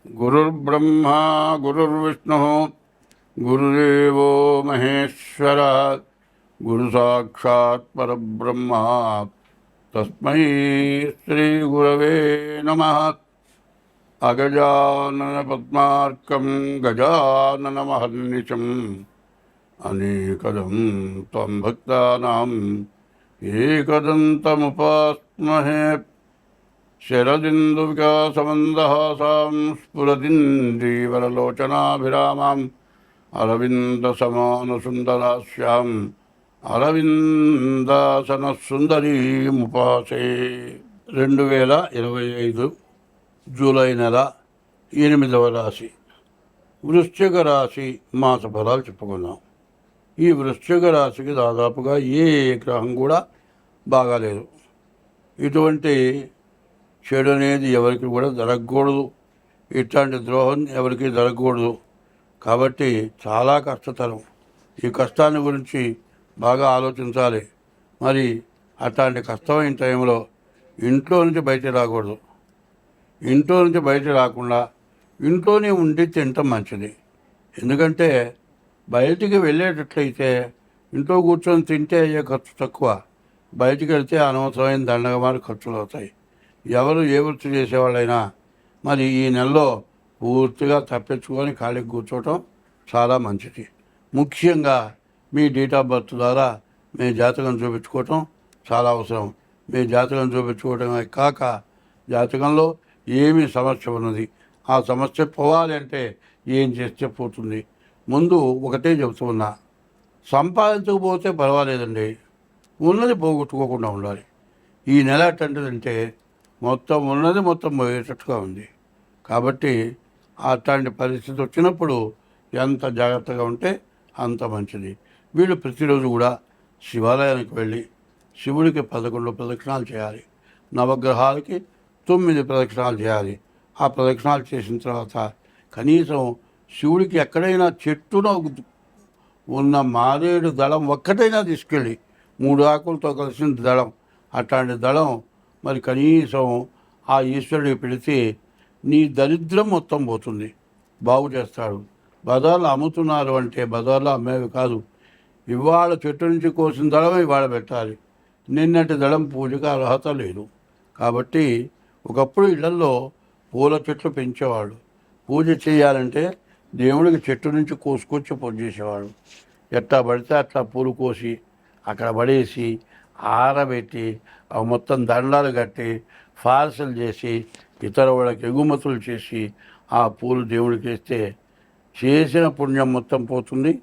గురుర్బ్రహ్మా గురుర్విష్ణుః గురుదేవో మహేశ్వరः గురు సాక్షాత్ పరబ్రహ్మ తస్మై శ్రీ గురవే నమః. అగజానన పద్మార్కం గజాననమహర్నిశం అనేకదం త్వం భక్తానాం ఏకదంతముపాస్మహే. శరదిందువికాసమందహాసాం స్ఫురదిందీవరలోచనాభిరామాం అరవిందసమానసుందరాస్యాం అరవిందాసనసుందరీముపాసే. 2025 జూలై నెల 8వ రాశి వృశ్చిక రాశి మాస ఫలాలు చెప్పుకున్నాం. ఈ వృశ్చిక రాశికి దాదాపుగా ఏ గ్రహం కూడా బాగాలేదు. ఇటువంటి చెడు అనేది ఎవరికి కూడా జరగకూడదు, ఇట్లాంటి ద్రోహం ఎవరికి జరగకూడదు. కాబట్టి చాలా కష్టతరం. ఈ కష్టాన్ని గురించి బాగా ఆలోచించాలి. మరి అట్లాంటి కష్టమైన టైంలో ఇంట్లో నుంచి బయట రాకూడదు. ఇంట్లో నుంచి బయట రాకుండా ఇంట్లోనే ఉండి తినటం మంచిది. ఎందుకంటే బయటికి వెళ్ళేటట్లయితే ఇంట్లో కూర్చొని తింటే అయ్యే ఖర్చు తక్కువ, బయటికి వెళ్తే అనవసరమైన దండగమారి ఖర్చులు అవుతాయి. ఎవరు ఏ వృత్తి చేసేవాళ్ళైనా మరి ఈ నెలలో పూర్తిగా తప్పించుకొని ఖాళీకి కూర్చోవటం చాలా మంచిది. ముఖ్యంగా మీ డేట్ ఆఫ్ బర్త్ ద్వారా మీ జాతకం చూపించుకోవటం చాలా అవసరం. మీ జాతకం చూపించుకోవటమే కాక జాతకంలో ఏమి సమస్య ఉన్నది, ఆ సమస్య పోవాలి అంటే ఏం చేస్తే పోతుంది. ముందు ఒకటే చెబుతున్నా, సంపాదించకపోతే పర్వాలేదండి, ఉన్నది పోగొట్టుకోకుండా ఉండాలి. ఈ నెల ఎట్టంటిదంటే మొత్తం ఉన్నది మొత్తం పోయేటట్టుగా ఉంది. కాబట్టి అట్లాంటి పరిస్థితి వచ్చినప్పుడు ఎంత జాగ్రత్తగా ఉంటే అంత మంచిది. వీళ్ళు ప్రతిరోజు కూడా శివాలయానికి వెళ్ళి శివుడికి 11 ప్రదక్షిణాలు చేయాలి, నవగ్రహాలకి 9 ప్రదక్షిణాలు చేయాలి. ఆ ప్రదక్షిణాలు చేసిన తర్వాత కనీసం శివుడికి ఎక్కడైనా చెట్టున ఉన్న మారేడు దళం ఒక్కటైనా తీసుకెళ్ళి 3 ఆకులతో కలిసిన దళం, అట్లాంటి దళం మరి కనీసం ఆ ఈశ్వరుడికి పెడితే నీ దరిద్రం మొత్తం పోతుంది, బాగు చేస్తాడు. బజార్లో అమ్ముతున్నారు అంటే బజార్లో అమ్మేవి కాదు. ఇవాళ చెట్టు నుంచి కోసిన దళం ఇవాళ పెట్టాలి. నిన్నటి దళం పూజకు అర్హత లేదు. కాబట్టి ఒకప్పుడు ఇళ్లలో పూల చెట్లు పెంచేవాళ్ళు. పూజ చేయాలంటే దేవుడికి చెట్టు నుంచి కోసుకొచ్చి పూజ చేసేవాడు. ఎట్లా పడితే అట్లా పూలు కోసి అక్కడ పడేసి ఆరబెట్టి అవి మొత్తం దండాలు కట్టి ఫార్సల్ చేసి ఇతర వాళ్ళకి ఎగుమతులు చేసి ఆ పూలు దేవుడికి వేస్తే చేసిన పుణ్యం మొత్తం పోతుంది,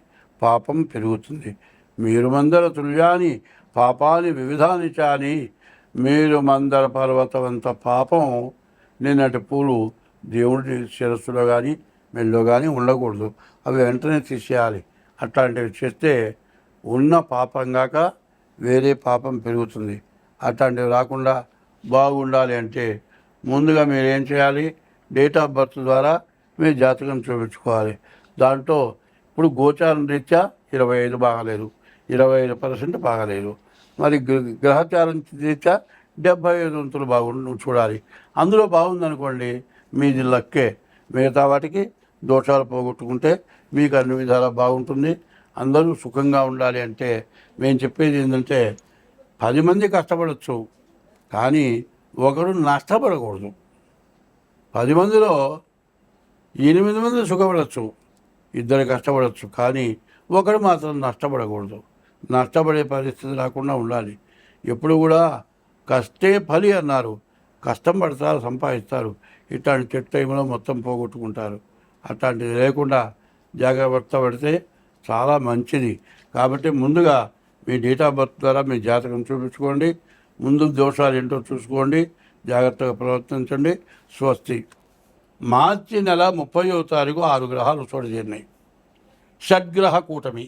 పాపం పెరుగుతుంది. మీరు మందర తుల్యాని పాపాని వివిధాని చాని, మీరు మందర పర్వతమంత పాపం నిన్నటి పూలు దేవుడి శిరస్సులో కానీ మెల్లో కానీ ఉండకూడదు. అవి వెంటనే తీసేయాలి. అట్లాంటివి చేస్తే ఉన్న పాపం కాక వేరే పాపం పెరుగుతుంది. అట్లాంటివి రాకుండా బాగుండాలి అంటే ముందుగా మీరు ఏం చేయాలి, డేట్ ఆఫ్ బర్త్ ద్వారా మీ జాతకం చూపించుకోవాలి. దాంట్లో ఇప్పుడు గోచారం రీత్యా 25 బాగలేదు, 25% బాగలేదు. మరి గ్రహచారం రీత్యా 75 వంతులు చూడాలి. అందులో బాగుందనుకోండి మీది లక్కే. మిగతా వాటికి దోషాలు పోగొట్టుకుంటే మీకు అన్ని విధాలా బాగుంటుంది. అందరూ సుఖంగా ఉండాలి అంటే మేము చెప్పేది ఏంటంటే 10 మంది కష్టపడవచ్చు, కానీ ఒకడు నష్టపడకూడదు. 10 మందిలో 8 మంది సుఖపడవచ్చు, 2 కష్టపడవచ్చు, కానీ ఒకడు మాత్రం నష్టపడకూడదు. నష్టపడే పరిస్థితి రాకుండా ఉండాలి. ఎప్పుడు కూడా కష్టే ఫలి అన్నారు. కష్టం పడతారు, సంపాదిస్తారు. ఇట్లాంటి చెట్టు టైంలో మొత్తం పోగొట్టుకుంటారు. అట్లాంటిది లేకుండా జాగ్రత్త పడితే చాలా మంచిది. కాబట్టి ముందుగా మీ డేట్ ఆఫ్ బర్త్ ద్వారా మీ జాతకం చూపించుకోండి. ముందు దోషాలు ఏంటో చూసుకోండి, జాగ్రత్తగా ప్రవర్తించండి. స్వస్తి. మార్చి నెల 30వ తారీఖు 6 గ్రహాలు చేరినాయి. షడ్గ్రహ కూటమి.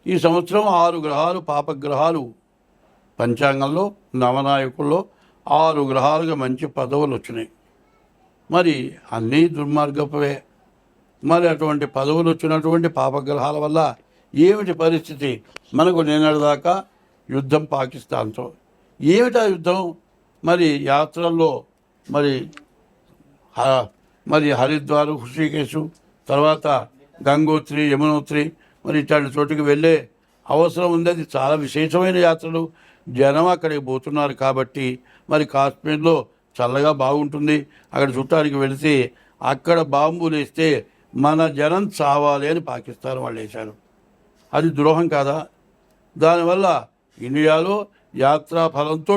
ఈ సంవత్సరం 6 గ్రహాలు పాపగ్రహాలు పంచాంగంలో నవనాయకుల్లో 6 గ్రహాలుగా మంచి పదవులు వచ్చినాయి. మరి అన్నీ దుర్మార్గపవే. మరి అటువంటి పదవులు వచ్చినటువంటి పాపగ్రహాల వల్ల ఏమిటి పరిస్థితి? మనకు నిన్నటిదాకా యుద్ధం పాకిస్తాన్తో. ఏమిటా యుద్ధం? మరి యాత్రల్లో మరి మరి హరిద్వారు, హృషికేశు, తర్వాత గంగోత్రి, యమునోత్రి, మరి ఇట్లాంటి చోటుకి వెళ్ళే అవసరం ఉంది. అది చాలా విశేషమైన యాత్రలు. జనం అక్కడికి పోతున్నారు కాబట్టి మరి కాశ్మీర్లో చల్లగా బాగుంటుంది. అక్కడ చుట్టానికి వెళితే అక్కడ బాంబులు వేస్తే మన జనం చావాలి అని పాకిస్తాన్ వాళ్ళు వేశారు. అది ద్రోహం కాదా? దానివల్ల ఇండియాలో యాత్రా ఫలంతో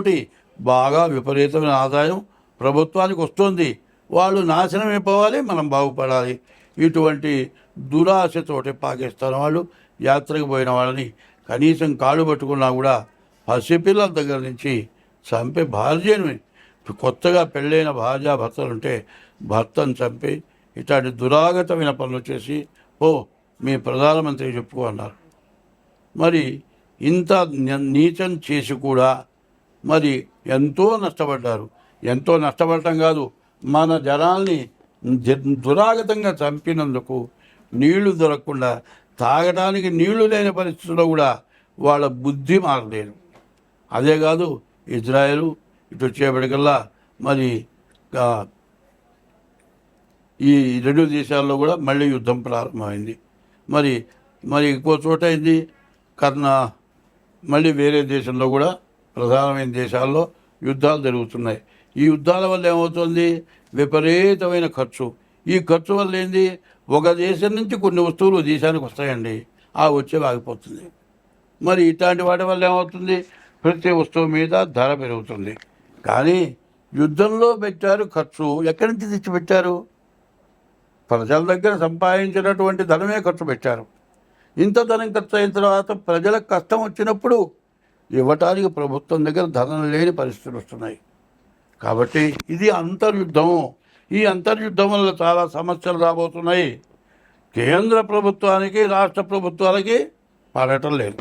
బాగా విపరీతమైన ఆదాయం ప్రభుత్వానికి వస్తుంది. వాళ్ళు నాశనం అయిపోవాలి, మనం బాగుపడాలి. ఇటువంటి దురాశతోటి పాకిస్తాన్ వాళ్ళు యాత్రకు పోయిన వాళ్ళని కనీసం కాళ్ళు పట్టుకున్నా కూడా పసిపిల్లల దగ్గర నుంచి చంపే భార్యని, కొత్తగా పెళ్ళైన భర్తలుంటే భర్తను చంపి ఇట్లాంటి దురాగతమైన పనులు చేసి మీ ప్రధానమంత్రి చెప్పుకో అన్నారు. మరి ఇంత నీచం చేసి కూడా మరి ఎంతో నష్టపడ్డారు. ఎంతో నష్టపడటం కాదు, మన జనాల్ని దురాగతంగా చంపినందుకు నీళ్లు దొరకకుండా తాగడానికి నీళ్లు లేని పరిస్థితుల్లో కూడా వాళ్ళ బుద్ధి మారలేదు. అదే కాదు, ఇజ్రాయెల్ ఇటు వచ్చేప్పటికల్లా మరి ఈ రెండు దేశాల్లో కూడా మళ్ళీ యుద్ధం ప్రారంభమైంది. మరి మరి ఇంకో చోట అయింది మళ్ళీ వేరే దేశంలో కూడా ప్రధానమైన దేశాల్లో యుద్ధాలు జరుగుతున్నాయి. ఈ యుద్ధాల వల్ల ఏమవుతుంది? విపరీతమైన ఖర్చు. ఈ ఖర్చు వల్ల ఏంది? ఒక దేశం నుంచి కొన్ని వస్తువులు దేశానికి వస్తాయండి, ఆ వచ్చే ఆగిపోతుంది. మరి ఇట్లాంటి వాటి వల్ల ఏమవుతుంది? ప్రతి వస్తువు మీద ధర పెరుగుతుంది. కానీ యుద్ధంలో పెట్టారు ఖర్చు, ఎక్కడి నుంచి తెచ్చిపెట్టారు? ప్రజల దగ్గర సంపాదించినటువంటి ధనమే ఖర్చు పెట్టారు. ఇంత ధనం ఖర్చు అయిన తర్వాత ప్రజలకు కష్టం వచ్చినప్పుడు ఇవ్వటానికి ప్రభుత్వం దగ్గర ధనం లేని పరిస్థితులు వస్తున్నాయి. కాబట్టి ఇది అంతర్యుద్ధం. ఈ అంతర్యుద్ధం వల్ల చాలా సమస్యలు రాబోతున్నాయి. కేంద్ర ప్రభుత్వానికి, రాష్ట్ర ప్రభుత్వాలకి పడటం లేదు.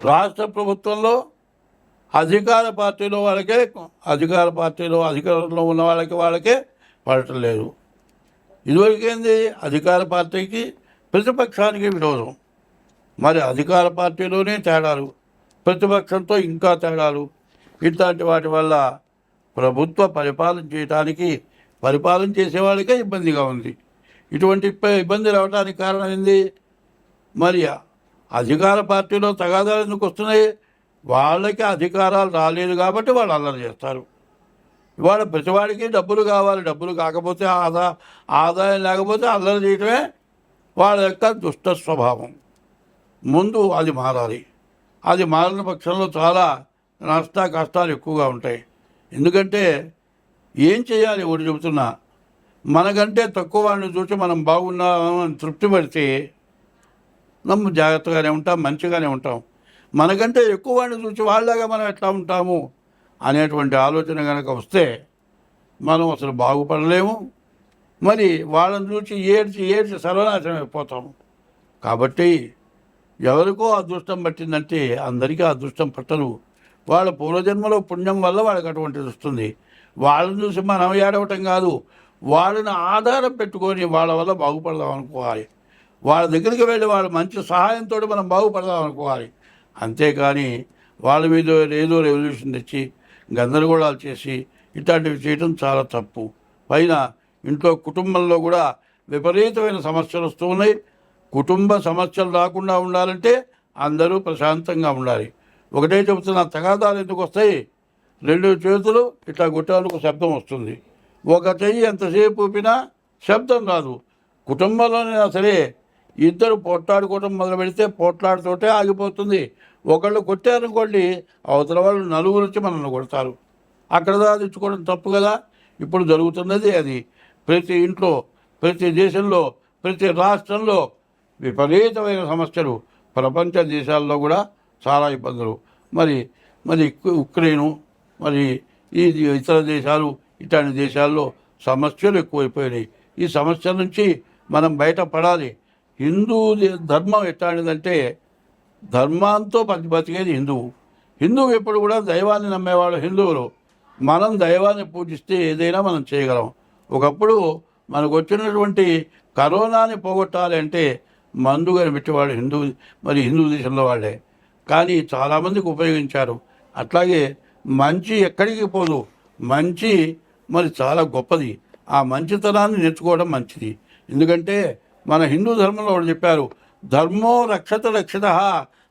రాష్ట్ర ప్రభుత్వంలో అధికార పార్టీలో అధికారంలో ఉన్న వాళ్ళకే పడటం లేదు. ఇదివరకేంది? అధికార పార్టీకి ప్రతిపక్షానికి విరోధం. మరి అధికార పార్టీలోనే తేడాలు, ప్రతిపక్షంతో ఇంకా తేడాలు. ఇట్లాంటి వాటి వల్ల ప్రభుత్వ పరిపాలన చేసేవాళ్ళకే ఇబ్బందిగా ఉంది. ఇటువంటి ఇబ్బంది రావడానికి కారణం ఏంది? మరి అధికార పార్టీలో తగాదాలు ఎందుకు వస్తున్నాయి? వాళ్ళకి అధికారాలు రాలేదు కాబట్టి వాళ్ళు అల్లరి చేస్తారు. ఇవాళ ప్రతివాడికి డబ్బులు కావాలి, డబ్బులు కాకపోతే ఆదాయం లేకపోతే అల్లరి చేయటమే వాళ్ళ యొక్క దుష్ట స్వభావం. ముందు అది మారాలి. అది మారిన పక్షంలో చాలా కష్టాలు ఎక్కువగా ఉంటాయి. ఎందుకంటే ఏం చేయాలి? ఒకటి చెబుతున్నా, మనకంటే తక్కువ వాడిని చూసి మనం బాగున్నామని తృప్తి పడితే జాగ్రత్తగానే ఉంటాం, మంచిగానే ఉంటాం. మనకంటే ఎక్కువ వాడిని చూసి వాళ్ళలాగా మనం ఎట్లా ఉంటాము అనేటువంటి ఆలోచన కనుక వస్తే మనం అసలు బాగుపడలేము. మరి వాళ్ళని చూసి ఏడ్చి సర్వనాశనం అయిపోతాము. కాబట్టి ఎవరికో అదృష్టం పట్టిందంటే అందరికీ అదృష్టం పట్టదు. వాళ్ళ పూర్వజన్మలో పుణ్యం వల్ల వాళ్ళకి అటువంటిది వస్తుంది. వాళ్ళని చూసి మనం ఏడవటం కాదు, వాళ్ళని ఆధారం పెట్టుకొని వాళ్ళ వల్ల బాగుపడదాం అనుకోవాలి. వాళ్ళ దగ్గరికి వెళ్ళి వాళ్ళ మంచి సహాయంతో మనం బాగుపడదాం అనుకోవాలి. అంతేకాని వాళ్ళ మీద ఏదో రెవల్యూషన్ తెచ్చి గందరగోళాలు చేసి ఇట్లాంటివి చేయడం చాలా తప్పు. పైన ఇంట్లో కుటుంబంలో కూడా విపరీతమైన సమస్యలు వస్తూ ఉన్నాయి. కుటుంబ సమస్యలు రాకుండా ఉండాలంటే అందరూ ప్రశాంతంగా ఉండాలి. ఒకటే చెబుతున్నా, తగాదాలు ఎందుకు వస్తాయి? రెండు చేతులు ఇట్లా కొట్టాలకు శబ్దం వస్తుంది, ఒక చెయ్యి ఎంతసేపు ఊపినా శబ్దం రాదు. కుటుంబంలోనైనా సరే ఇద్దరు పోట్లాడుకోవడం మొదలు పెడితే పోట్లాడుతోటే ఆగిపోతుంది. ఒకళ్ళు కొట్టారనుకోండి, అవతల వాళ్ళు నలుగురు వచ్చి మనల్ని కొడతారు. అక్కడ తెచ్చుకోవడం తప్పు కదా. ఇప్పుడు జరుగుతున్నది అది. ప్రతి ఇంట్లో, ప్రతి దేశంలో, ప్రతి రాష్ట్రంలో విపరీతమైన సమస్యలు. ప్రపంచ దేశాల్లో కూడా చాలా ఇబ్బందులు. మరి ఉక్రెయిను, మరి ఈ ఇతర దేశాలు, ఇట్లాంటి దేశాల్లో సమస్యలు ఎక్కువైపోయినాయి. ఈ సమస్యల నుంచి మనం బయటపడాలి. హిందూ ధర్మం ఎట్లాంటిదంటే ధర్మంతో బతికేది హిందువు ఎప్పుడు కూడా దైవాన్ని నమ్మేవాళ్ళు హిందువులు. మనం దైవాన్ని పూజిస్తే ఏదైనా మనం చేయగలం. ఒకప్పుడు మనకు వచ్చినటువంటి కరోనాని పోగొట్టాలి అంటే మందు కనిపెట్టేవాళ్ళు హిందూ దేశంలో వాళ్ళే. కానీ చాలామందికి ఉపయోగించారు. అట్లాగే మంచి ఎక్కడికి పోదు. మంచి మరి చాలా గొప్పది. ఆ మంచితనాన్ని నేర్చుకోవడం మంచిది. ఎందుకంటే మన హిందూ ధర్మంలో ఒకటి చెప్పారు, ధర్మో రక్షత రక్షిత,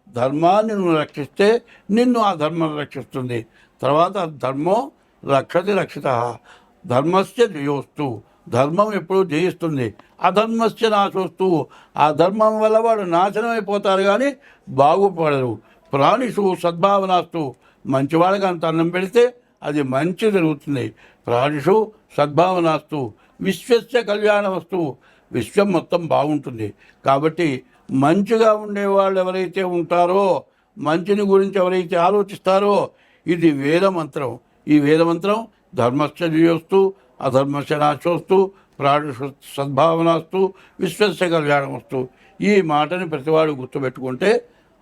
ధర్మాన్ని నువ్వు రక్షిస్తే నిన్ను ఆ ధర్మం రక్షిస్తుంది. తర్వాత ధర్మో రక్షతి రక్షిత, ధర్మస్య జయోస్తు, ధర్మం ఎప్పుడూ జయిస్తుంది. అధర్మస్య నాశోస్తు, ఆ ధర్మం వల్ల వాడు నాశనం అయిపోతారు కానీ బాగుపడరు. ప్రాణిషు సద్భావనాస్తు, మంచివాళ్ళకి అంత అన్నం పెడితే అది మంచి జరుగుతుంది. ప్రాణిషు సద్భావనాస్తు విశ్వస్య కళ్యాణమస్తు, విశ్వం మొత్తం బాగుంటుంది. కాబట్టి మంచిగా ఉండేవాళ్ళు ఎవరైతే ఉంటారో, మంచిని గురించి ఎవరైతే ఆలోచిస్తారో, ఇది వేదమంత్రం. ఈ వేదమంత్రం ధర్మస్య జయోస్తు అధర్మస్య నాశోస్తు ప్రాణిషు సద్భావనాస్తు విశ్వస్య కళ్యాణమస్తు. ఈ మాటని ప్రతివాడు గుర్తుపెట్టుకుంటే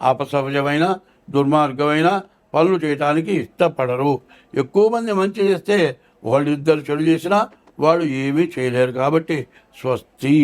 అపసహజమైన దుర్మార్గమైన పనులు చేయటానికి ఇష్టపడరు. ఎక్కువ మంది మంచి చేస్తే వాళ్ళిద్దరు చెడు చేసినా వాళ్ళు ఏమీ చేయలేరు. కాబట్టి స్వస్తి.